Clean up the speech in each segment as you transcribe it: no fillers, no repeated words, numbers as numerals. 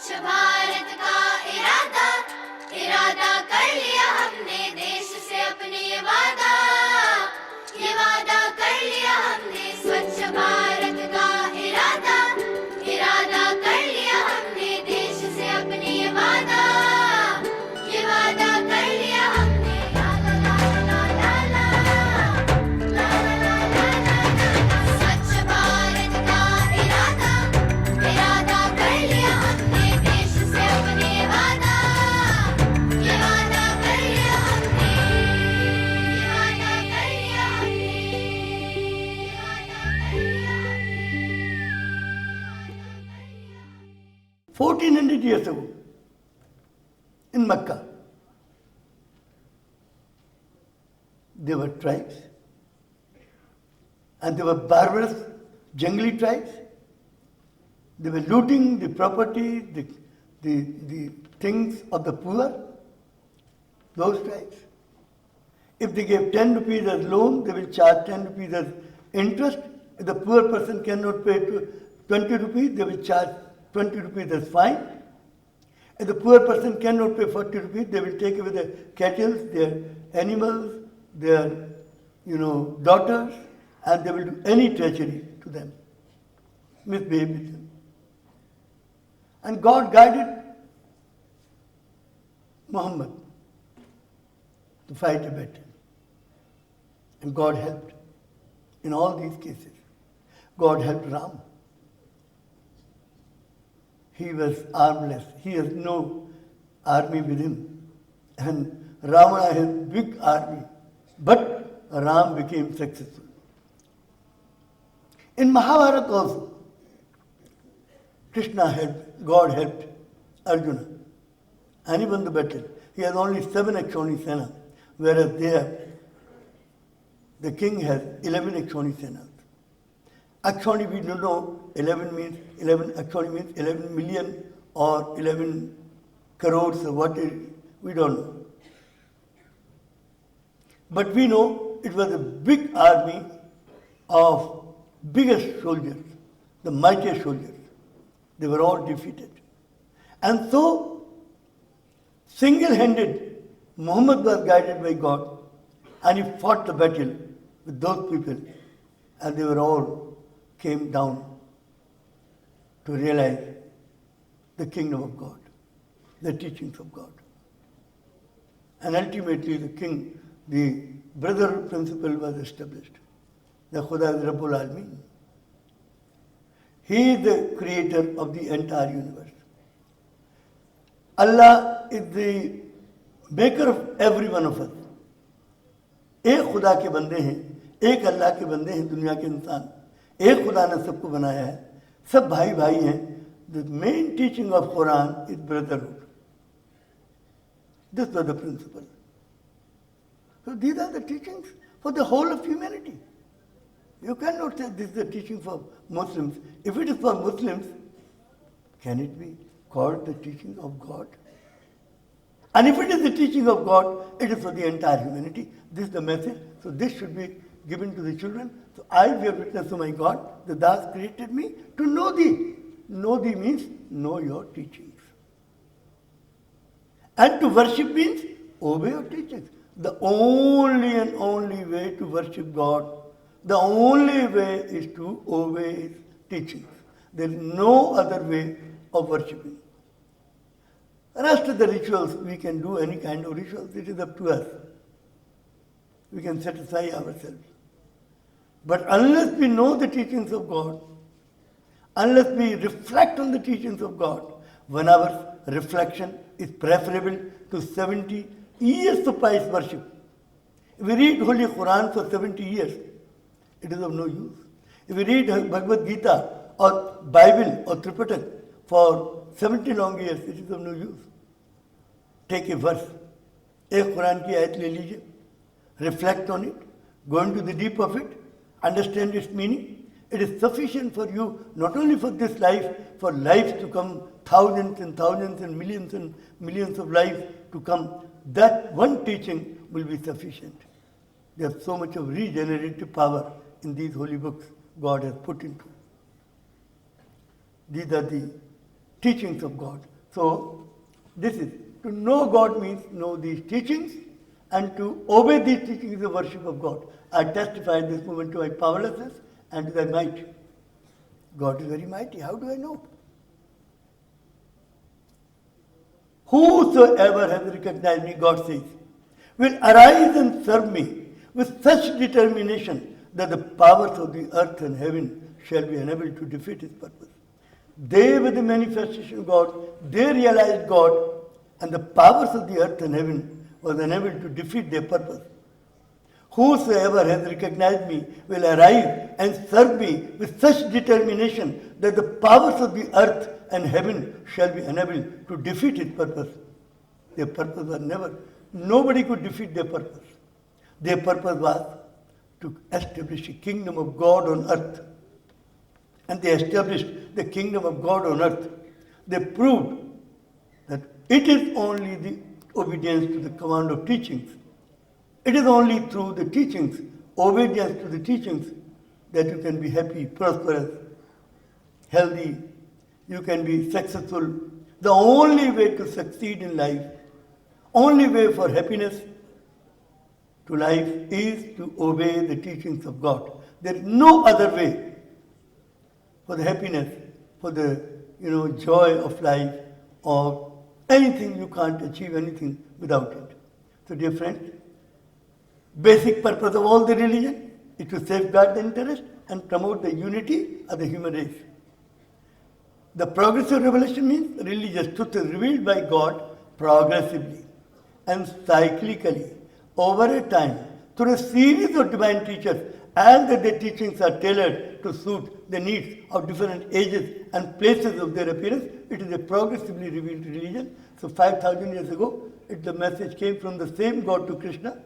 स्वच्छ भारत का इरादा इरादा कर लिया हमने देश से अपने ये वादा कर लिया हमने स्वच्छ भारत का इरादा कर लिया हमने देश से अपने ये वादा कर लिया हमने ला ला ला ला ला ला ला ला ला स्वच्छ भारत का इरादा कर लिया हमने देश से अपने वादा कर लिया हमने कर लिया हमने 1400 years ago in Mecca, there were tribes, and they were barbarous, jungly tribes. They were looting the property, the things of the poor, those tribes. If they gave 10 rupees as loan, they will charge 10 rupees as interest. If the poor person cannot pay 20 rupees, they will charge 20 rupees as fine. If the poor person cannot pay 40 rupees, they will take away their cattle, their animals, their daughters, and they will do any treachery to them, misbehave with them. And God guided Muhammad to fight a battle. And God helped in all these cases. God helped Ram. He was armless. He has no army with him. And Ravana has big army. But Ram became successful. In Mahabharata also, God helped Arjuna. And he won the battle. He has only 7 Akshoni Sena, whereas the king has 11 Akshoni Senas. Akshoni, we don't know, 11 means 11, Akshoni means 11 million or 11 crores or what it is, we don't know. But we know it was a big army of biggest soldiers, the mightiest soldiers. They were all defeated. And so, single-handed, Muhammad was guided by God and he fought the battle with those people and they were all came down to realize the kingdom of God, the teachings of God. And ultimately the brother principle was established. The Khuda is Rabbul Alameen. He is the creator of the entire universe. Allah is the maker of every one of us. एक खुदा के बंदे हैं, एक अल्लाह के बंदे हैं दुनिया के इंसान. एक खुदा ने सबको बनाया है, सब भाई भाई हैं. The main teaching of Quran is brotherhood. This was the principle. So these are the teachings for the whole of humanity. You cannot say this is the teaching for Muslims. If it is for Muslims, can it be called the teaching of God? And if it is the teaching of God, it is for the entire humanity. This is the message. So this should be given to the children. So I bear witness to my God, that thou hast created me to know thee. Know thee means know your teachings. And to worship means obey your teachings. The only and only way to worship God, the only way is to obey His teachings. There is no other way of worshipping. Rest of the rituals, we can do any kind of rituals. It is up to us. We can satisfy ourselves. But unless we know the teachings of God, unless we reflect on the teachings of God, 1 hour reflection is preferable to 70 years of pious worship. If we read Holy Quran for 70 years, it is of no use. If we read Bhagavad Gita or Bible or Tripatak for 70 long years, it is of no use. Take a verse, एक कुरान की आयत ले लीजिए, reflect on it, go into the deep of it, understand its meaning. It is sufficient for you, not only for this life, for lives to come, thousands and thousands and millions of lives to come. That one teaching will be sufficient. There's so much of regenerative power in these holy books God has put into. These are the teachings of God. So, this is, to know God means know these teachings, and to obey these teachings is the worship of God. I testify this moment to my powerlessness and to thy might. God is very mighty. How do I know? Whosoever has recognized me, God says, will arise and serve me with such determination that the powers of the earth and heaven shall be unable to defeat his purpose. They were the manifestation of God. They realized God, and the powers of the earth and heaven was unable to defeat their purpose. Whosoever has recognized me will arise and serve me with such determination that the powers of the earth and heaven shall be unable to defeat his purpose. Their purpose was nobody could defeat their purpose. Their purpose was to establish a kingdom of God on earth. And they established the kingdom of God on earth. They proved that it is only the obedience to the command of teachings. It is only through the teachings, obedience to the teachings, that you can be happy, prosperous, healthy, you can be successful. The only way to succeed in life, only way for happiness to life is to obey the teachings of God. There is no other way for the happiness, for the joy of life, or anything. You can't achieve anything without it. So dear friends, basic purpose of all the religion is to safeguard the interest and promote the unity of the human race. The progressive revelation means religious truth is revealed by God progressively and cyclically over a time through a series of divine teachers, and that their teachings are tailored to suit the needs of different ages and places of their appearance. It is a progressively revealed religion. So 5,000 years ago, the message came from the same God to Krishna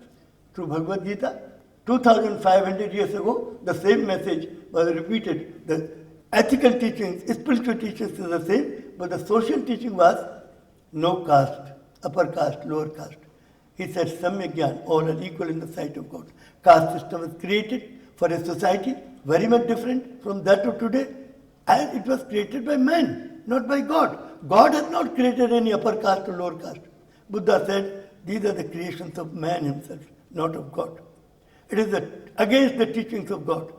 through Bhagavad Gita. 2,500 years ago, the same message was repeated. The ethical teachings, spiritual teachings is the same, but the social teaching was no caste, upper caste, lower caste. He said, Samyak Gyan, all are equal in the sight of God. Caste system was created for a society very much different from that of today, and it was created by man, not by God. God has not created any upper caste or lower caste. Buddha said, these are the creations of man himself, not of God. It is against the teachings of God.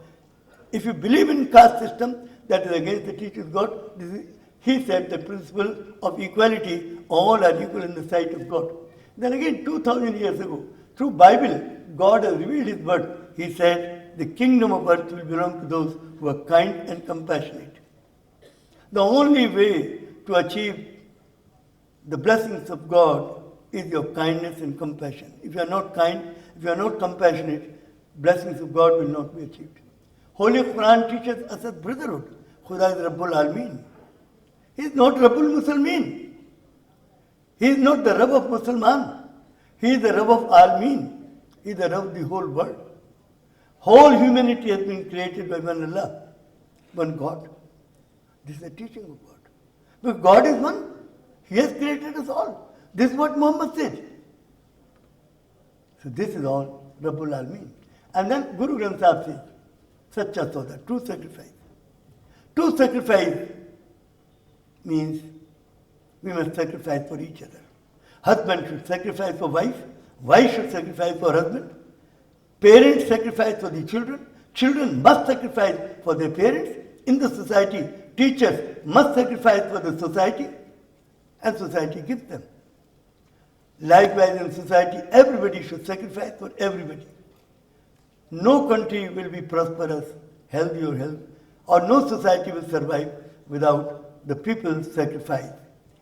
If you believe in caste system, that is against the teachings of God. He said the principle of equality, all are equal in the sight of God. Then again, 2,000 years ago, through Bible, God has revealed His word. He said, the kingdom of earth will belong to those who are kind and compassionate. The only way to achieve the blessings of God is your kindness and compassion. If you are not kind, if you are not compassionate, blessings of God will not be achieved. Holy Quran teaches us as brotherhood. Khuda is Rabbul Alameen. He is not Rabbul Muslimin. He is not the Rabb of Musliman. He is the Rabb of Alameen. He is the Rabb of the whole world. Whole humanity has been created by one Allah, one God. This is the teaching of God. Because God is one. He has created us all. This is what Muhammad said. So this is all Rabbul Alameen. And then Guru Granth Sahib says, Sacha Soda, true sacrifice. True sacrifice means we must sacrifice for each other. Husband should sacrifice for wife. Wife should sacrifice for husband. Parents sacrifice for the children. Children must sacrifice for their parents. In the society, teachers must sacrifice for the society, and society gives them. Likewise, in society, everybody should sacrifice for everybody. No country will be prosperous, healthy or no society will survive without the people's sacrifice.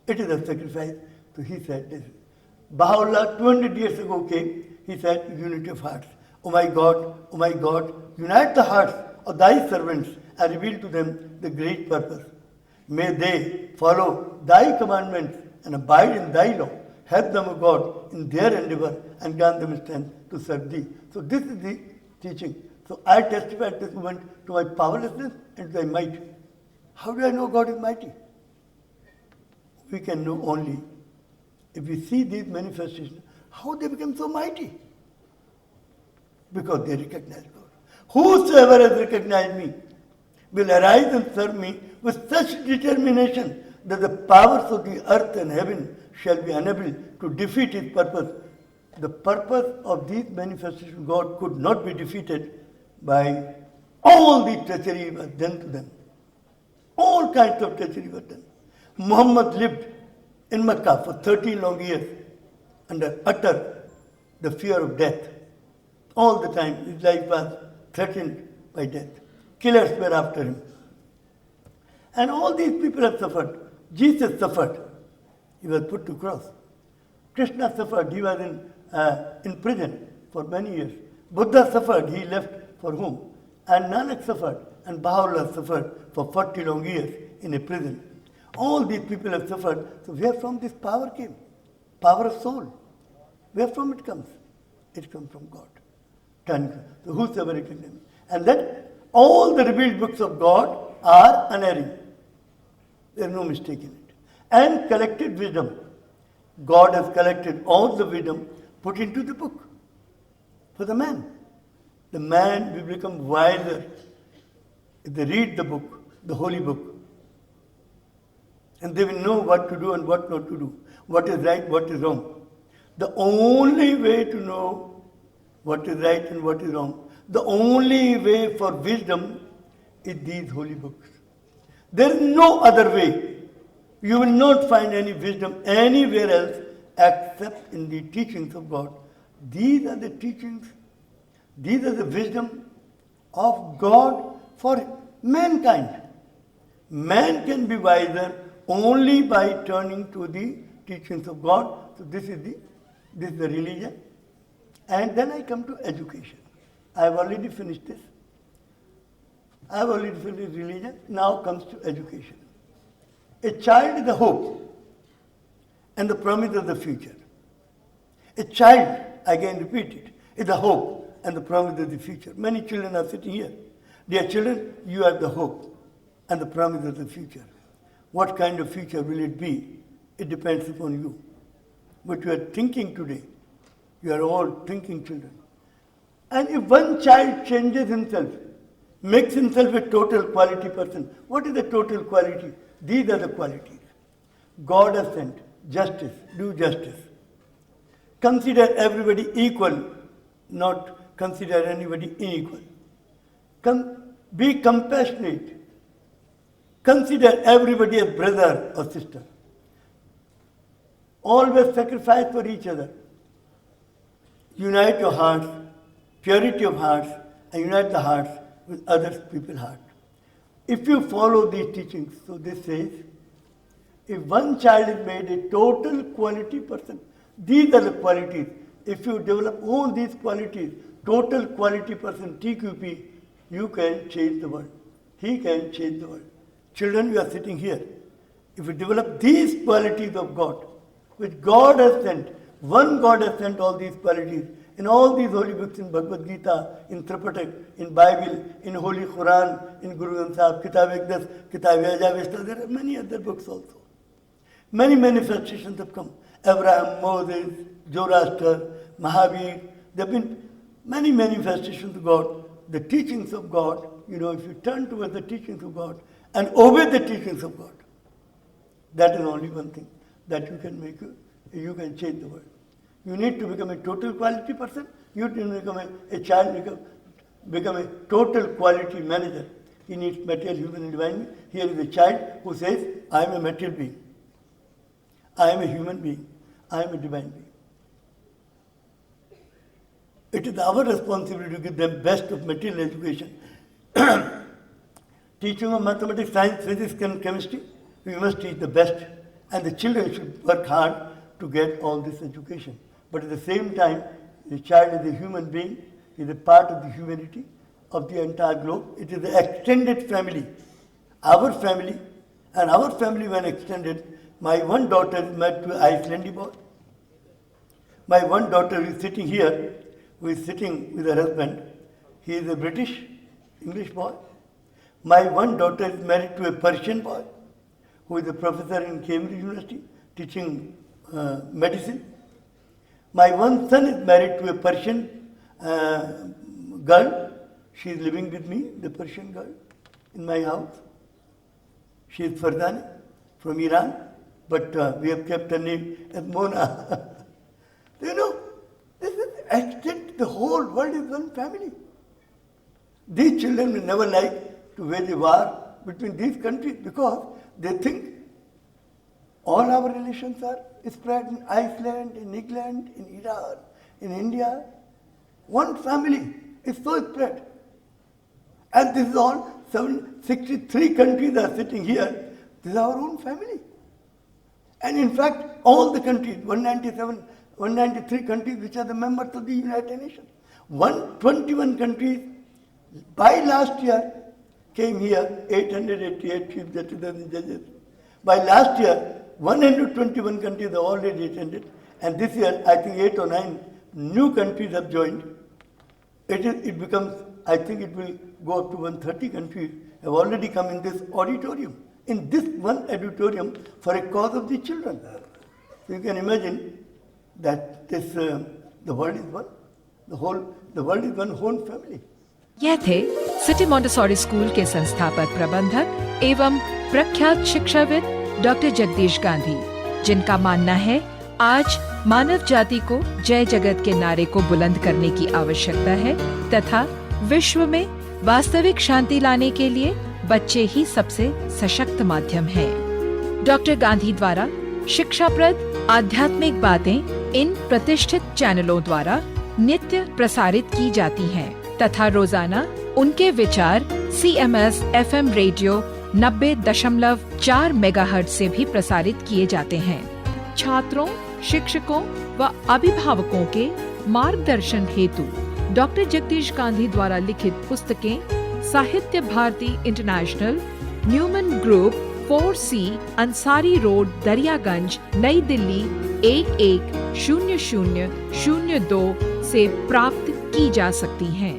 It is a sacrifice. So he said this. Baha'u'llah 200 years ago came, he said, unity of hearts. O my God, unite the hearts of thy servants and reveal to them the great purpose. May they follow thy commandments and abide in thy law. Help them, O God, in their endeavor and grant them strength to serve thee. So this is the teaching. So I testify at this moment to my powerlessness and to thy might. How do I know God is mighty? We can know only if we see these manifestations, how they become so mighty. Because they recognize God. Whosoever has recognized me will arise and serve me with such determination that the powers of the earth and heaven shall be unable to defeat his purpose. The purpose of these manifestations of God could not be defeated by all the treachery was done to them. All kinds of treachery was done. Muhammad lived in Mecca for 13 long years under utter the fear of death. All the time his life was threatened by death. Killers were after him. And all these people have suffered. Jesus suffered. He was put to cross. Krishna suffered. He was in prison for many years. Buddha suffered. He left for home. And Nanak suffered. And Baha'u'llah suffered for 40 long years in a prison. All these people have suffered. So where from this power came? Power of soul. Where from it comes? It comes from God. So whosoever it is. And then all the revealed books of God are unerring. There is no mistake in it. And collected wisdom. God has collected all the wisdom put into the book for the man. The man will become wiser if they read the book, the holy book. And they will know what to do and what not to do, what is right, what is wrong. The only way to know what is right and what is wrong, the only way for wisdom is these holy books. There is no other way. You will not find any wisdom anywhere else except in the teachings of God. These are the teachings, these are the wisdom of God for mankind. Man can be wiser only by turning to the teachings of God. So this is the religion. And then I come to education. I have already finished this. I have already finished religion. Now comes to education. A child is the hope and the promise of the future. A child, again repeat it, is the hope and the promise of the future. Many children are sitting here. Dear children, you are the hope and the promise of the future. What kind of future will it be? It depends upon you. What you are thinking today, you are all thinking children. And if one child changes himself, makes himself a total quality person, what is the total quality? These are the qualities. God has sent justice, do justice. Consider everybody equal, not consider anybody unequal. Be compassionate. Consider everybody a brother or sister. Always sacrifice for each other. Unite your hearts, purity of hearts, and unite the hearts with other people's hearts. If you follow these teachings, so this says, if one child is made a total quality person, these are the qualities. If you develop all these qualities, total quality person, TQP, you can change the world. He can change the world. Children, you are sitting here. If you develop these qualities of God, which God has sent, one God has sent all these qualities, in all these holy books, in Bhagavad Gita, in Tripatak, in Bible, in Holy Quran, in Guru Granth Sahib, Kitab Ekdas, Kitab Yajavesta, there are many other books also. Many manifestations have come. Abraham, Moses, Zoroaster, Mahavir, there have been many manifestations of God. The teachings of God, if you turn towards the teachings of God and obey the teachings of God, that is only one thing that you can make you can change the world. You need to become a total quality person. You need to become a child, become a total quality manager. He needs material, human, and divine. Here is a child who says, I am a material being. I am a human being. I am a divine being. It is our responsibility to give them best of material education. Teaching of mathematics, science, physics, and chemistry, we must teach the best. And the children should work hard to get all this education. But at the same time, the child is a human being, is a part of the humanity of the entire globe. It is the extended family. Our family, and our family when extended, my one daughter is married to an Icelandic boy. My one daughter is sitting here, who is sitting with her husband. He is a British, English boy. My one daughter is married to a Persian boy, who is a professor in Cambridge University, teaching medicine. My one son is married to a Persian girl. She is living with me, the Persian girl, in my house. She is Fardani. from Iran, but we have kept her name as Mona. You know, this is the extent, the whole world is one family. These children will never like to wage a war between these countries because they think all our relations are spread in Iceland, in England, in Iran, in India. One family is so spread. And this is all 63 countries are sitting here. This is our own family. And in fact, all the countries, 193 countries which are the members of the United Nations, 121 countries by last year came here, 888 chief justices and judges. By last year, 121 countries have already attended, and this year I think 8 or 9 new countries have joined. It becomes, I think it will go up to 130 countries have already come in this auditorium, in this one auditorium for a cause of the children. So you can imagine that this, the world is one, the world is one whole family. यह थे city Montessori school के संस्थापक प्रबंधक एवं प्रख्यात शिक्षाविद doctor Jagdish Gandhi, जिनका मानना है आज मानव जाति को जय जगत के नारे को बुलंद करने की आवश्यकता है तथा विश्व में वास्तविक शांति लाने के लिए बच्चे ही सबसे सशक्त माध्यम हैं। डॉक्टर गांधी द्वारा शिक्षाप्रद आध्यात्मिक बातें इन प्रतिष्ठित चैनलों द्वारा नित्य प्रसारित की जाती हैं तथा रोजाना उनके विचार CMS FM रेडियो 90.4 मेगाहर्ट्ज से भी प्रसारित किए जाते हैं। छात्रों, शिक्षकों व अभिभावकों के मार्गदर्शन हेतु डॉक्टर जगदीश गांधी द्वारा लिखित पुस्तकें Sahitya Bharati international, Newman group, 4C, Ansari road, Daryaganj, New Delhi 110002 से प्राप्त की जा सकती हैं।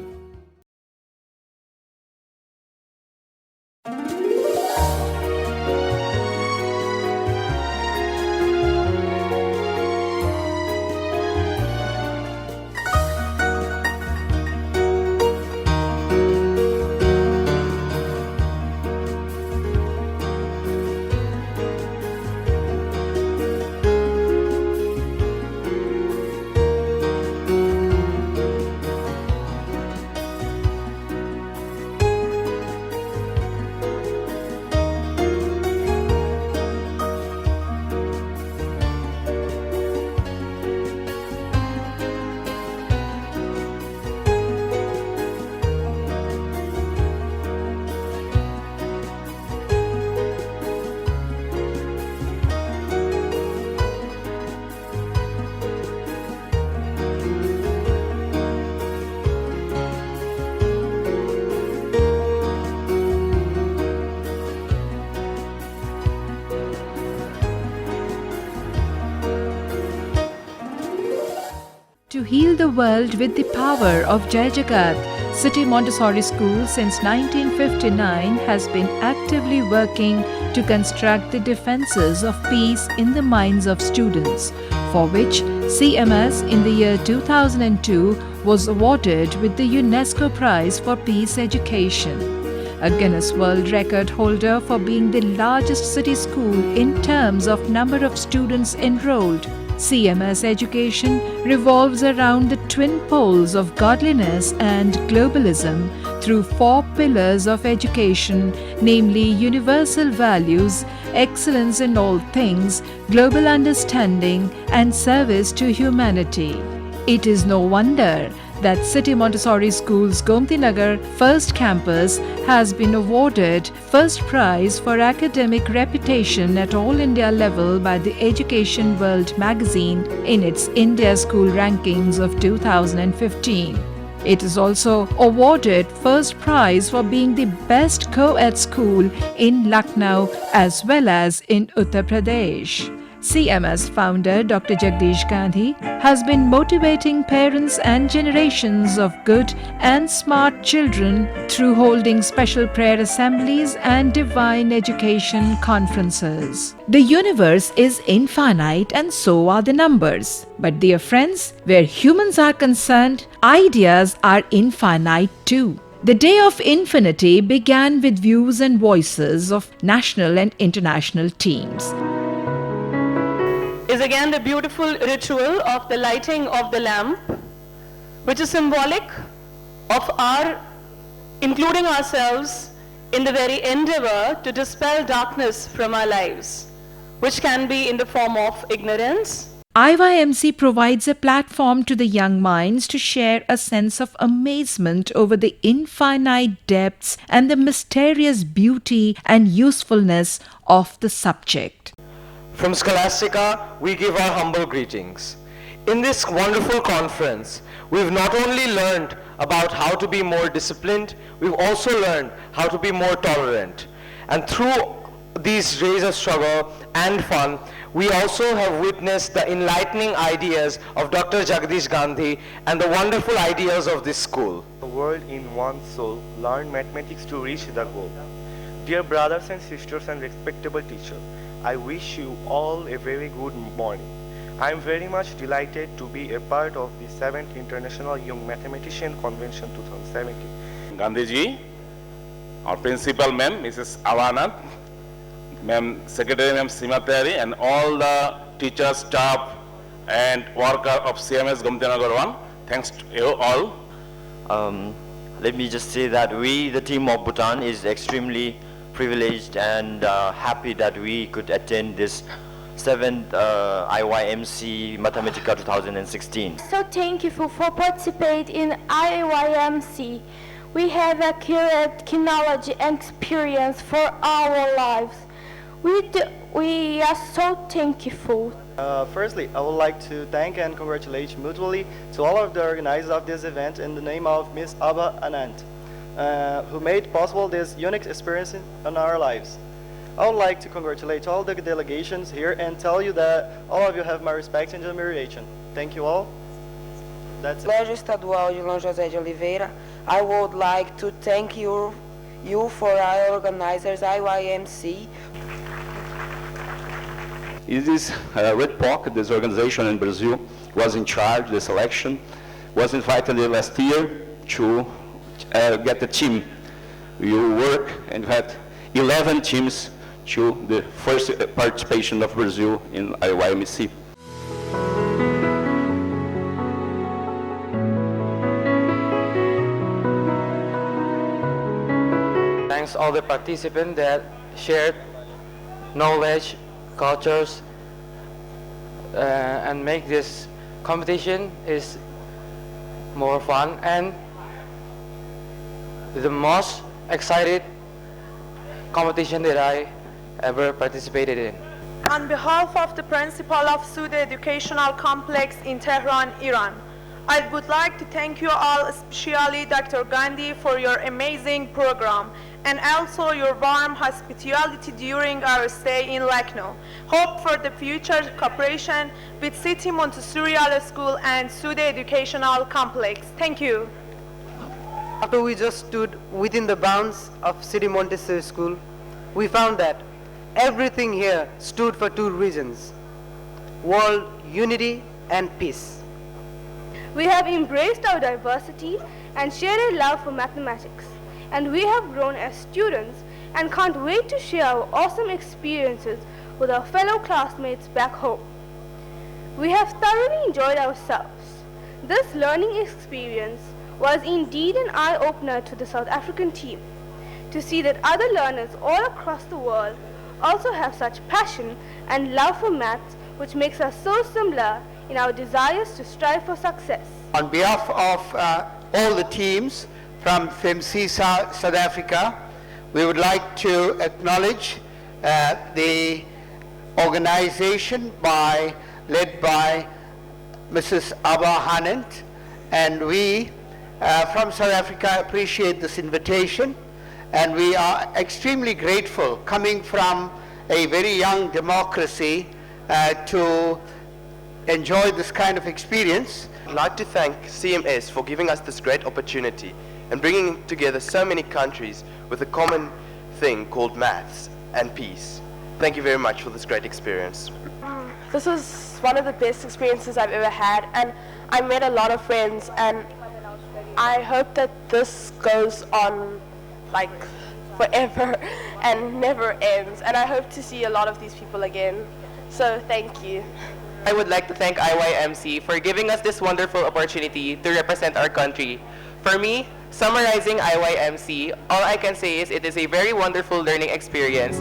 To heal the world with the power of Jai Jagat, City Montessori School since 1959 has been actively working to construct the defenses of peace in the minds of students, for which CMS in the year 2002 was awarded with the UNESCO Prize for Peace Education. A Guinness World Record holder for being the largest city school in terms of number of students enrolled. CMS education revolves around the twin poles of godliness and globalism through 4 pillars of education, namely universal values, excellence in all things, global understanding, and service to humanity. It is no wonder that City Montessori School's Gomti Nagar first campus has been awarded first prize for academic reputation at all India level by the Education World magazine in its India School Rankings of 2015. It is also awarded first prize for being the best co-ed school in Lucknow as well as in Uttar Pradesh. CMS founder Dr. Jagdish Gandhi has been motivating parents and generations of good and smart children through holding special prayer assemblies and divine education conferences. The universe is infinite and so are the numbers. But dear friends, where humans are concerned, ideas are infinite too. The Day of Infinity began with views and voices of national and international teams. Is again the beautiful ritual of the lighting of the lamp, which is symbolic of our including ourselves in the very endeavor to dispel darkness from our lives, which can be in the form of ignorance. IYMC provides a platform to the young minds to share a sense of amazement over the infinite depths and the mysterious beauty and usefulness of the subject. From Scholastica, we give our humble greetings. In this wonderful conference, we've not only learned about how to be more disciplined, we've also learned how to be more tolerant. And through these days of struggle and fun, we also have witnessed the enlightening ideas of Dr. Jagdish Gandhi and the wonderful ideals of this school. The world in one soul, learn mathematics to reach the goal. Dear brothers and sisters and respectable teacher, I wish you all a very good morning. I am very much delighted to be a part of the 7th International Young Mathematician Convention 2017. Gandhi ji, our principal ma'am, Mrs. Avanat, ma'am, secretary ma'am Simatari, and all the teachers, staff, and worker of CMS Gomtinagar 1. Thanks to you all. Let me just say that we, the team of Bhutan, is extremely privileged and happy that we could attend this 7th IYMC Mathematica 2016. So thankful for participating in IYMC. We have accurate knowledge and experience for our lives. We are so thankful. Firstly, I would like to thank and congratulate mutually to all of the organizers of this event in the name of Ms. Abha Anand, who made possible this unique experience in our lives. I would like to congratulate all the delegations here and tell you that all of you have my respect and admiration. Thank you all. That's it. Colégio Estadual de João José de Oliveira, I would like to thank you for our organizers, IYMC. It is Red POC, this organization in Brazil, was in charge of the selection, was invited last year to get a team. We work and had 11 teams to the first participation of Brazil in IYMC. Thanks all the participants that shared knowledge, cultures, and make this competition is more fun and the most excited competition that I ever participated in. On behalf of the principal of Suda Educational Complex in Tehran, Iran, I would like to thank you all, especially Dr. Gandhi, for your amazing program and also your warm hospitality during our stay in Lucknow. Hope for the future cooperation with City Montessori School and Suda Educational Complex. Thank you. After we just stood within the bounds of City Montessori School, we found that everything here stood for two reasons: world unity and peace. We have embraced our diversity and shared a love for mathematics. And we have grown as students and can't wait to share our awesome experiences with our fellow classmates back home. We have thoroughly enjoyed ourselves. This learning experience was indeed an eye-opener to the South African team, to see that other learners all across the world also have such passion and love for maths, which makes us so similar in our desires to strive for success. On behalf of all the teams from FEMC South Africa, we would like to acknowledge the organization led by Mrs. Abha Anand, and we from South Africa appreciate this invitation, and we are extremely grateful coming from a very young democracy to enjoy this kind of experience. I'd like to thank CMS for giving us this great opportunity and bringing together so many countries with a common thing called maths and peace. Thank you very much for this great experience. This was one of the best experiences I've ever had, and I made a lot of friends, and I hope that this goes on like forever and never ends. And I hope to see a lot of these people again. So thank you. I would like to thank IYMC for giving us this wonderful opportunity to represent our country. For me, summarizing IYMC, all I can say is it is a very wonderful learning experience.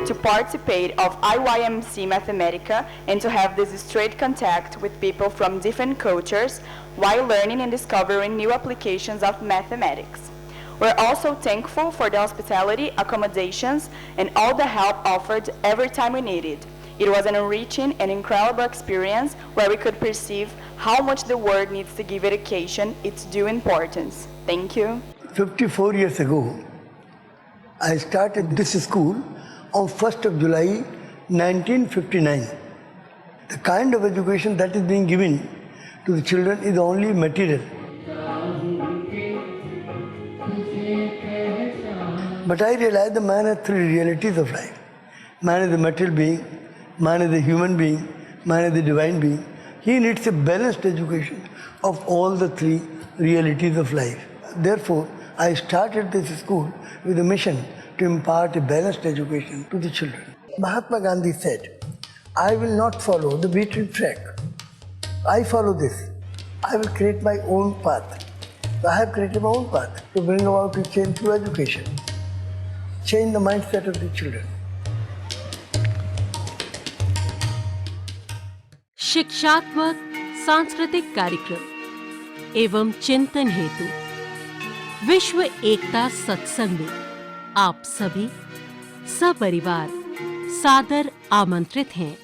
To participate of IYMC Mathematica and to have this straight contact with people from different cultures while learning and discovering new applications of mathematics. We're also thankful for the hospitality, accommodations, and all the help offered every time we needed. It was an enriching and incredible experience where we could perceive how much the world needs to give education its due importance. Thank you. 54 years ago, I started this school on 1st of July 1959. The kind of education that is being given to the children is only material. But I realize the man has three realities of life. Man is a material being, man is a human being, man is a divine being. He needs a balanced education of all the three realities of life. Therefore, I started this school with a mission to impart a balanced education to the children. Mahatma Gandhi said, I will not follow the beaten track. I follow this. I will create my own path. I have created my own path to bring about a change through education. Change the mindset of the children. शिक्षात्मक सांस्कृतिक कार्यक्रम एवं चिंतन हेतु विश्व एकता सत्संग में आप सभी सपरिवार सादर आमंत्रित हैं।